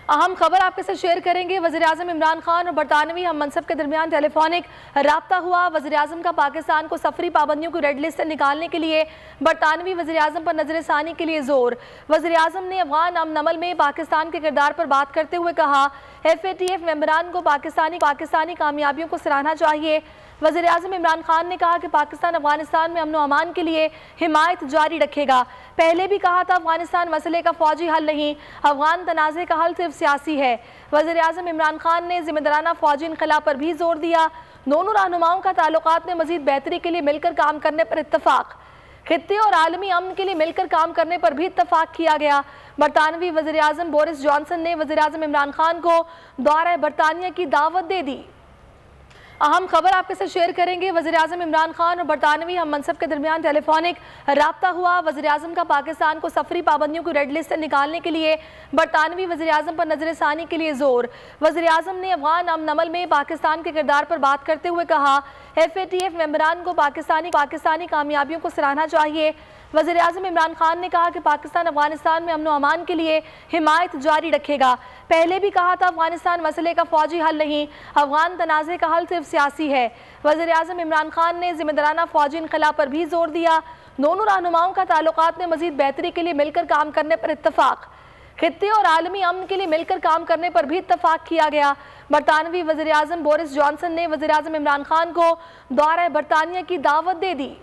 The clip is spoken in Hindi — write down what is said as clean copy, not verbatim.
अहम खबर आपके साथ शेयर करेंगे। वज़ीर-ए-आज़म इमरान खान और बरतानवी हम मनसब के दरमियान टेलीफोनिक राब्ता हुआ। वज़ीर-ए-आज़म का पाकिस्तान को सफरी पाबंदियों की रेड लिस्ट से निकालने के लिए बरतानवी वज़ीर-ए-आज़म पर नजरसानी के लिए जोर। वज़ीर-ए-आज़म ने अफगान अमन अमल में पाकिस्तान के किरदार पर बात करते हुए कहा, FATF मेंबरान को पाकिस्तानी कामयाबियों को सराहना चाहिए। वज़ीर-ए-आज़म इमरान खान ने कहा कि पाकिस्तान अफगानिस्तान में अमन व अमान के लिए हिमायत जारी रखेगा। पहले भी कहा था, अफगानिस्तान मसले का फौजी हल नहीं, अफगान तनाज़े का हल सिर्फ सियासी है। वज़ीर-ए-आज़म इमरान खान ने जिम्मेदाराना फौजी इनक़लाब पर भी जोर दिया। दोनों रहनुमाओं का ताल्लुकात में मज़ीद बेहतरी के लिए मिलकर काम करने पर इत्तफ़ाक़। खित्ते और आलमी अमन के लिए मिलकर काम करने पर भी इत्तफ़ाक़ किया गया। बरतानवी वज़ीर-ए-आज़म बोरिस जॉनसन ने वज़ीर-ए-आज़म इमरान खान को दौरा बरतानिया की दावत दे दी। अहम खबर आपके साथ शेयर करेंगे। वज़ीर-ए-आज़म इमरान खान और बरतानवी हम मनसब के दरमियान टेलीफोनिक राब्ता हुआ। वज़ीर-ए-आज़म का पाकिस्तान को सफरी पाबंदियों की रेड लिस्ट से निकालने के लिए बरतानवी वज़ीर-ए-आज़म पर नजरसानी के लिए जोर। वज़ीर-ए-आज़म ने अफगान अमन अमल में पाकिस्तान के किरदार पर बात करते हुए कहा, FATF मेंबरान को पाकिस्तानी कामयाबियों को सराहना चाहिए। वज़ीर-ए-आज़म इमरान खान ने कहा कि पाकिस्तान अफगानिस्तान में अमन व अमान के लिए हिमायत जारी रखेगा। पहले भी कहा था, अफगानिस्तान मसले का फौजी हल नहीं, अफगान तनाज़े का हल सिर्फ सियासी है। वज़ीर-ए-आज़म इमरान खान ने जिम्मेदाराना फौजी इनक़लाब पर भी जोर दिया। दोनों रहनुमाओं का ताल्लुकात में मज़ीद बेहतरी के लिए मिलकर काम करने पर इत्तफ़ाक़। खित्ते और आलमी अमन के लिए मिलकर काम करने पर भी इत्तफ़ाक़ किया गया। बरतानवी वज़ीर-ए-आज़म बोरिस जॉनसन ने वज़ीर-ए-आज़म इमरान खान को दौरा बरतानिया की दावत दे दी।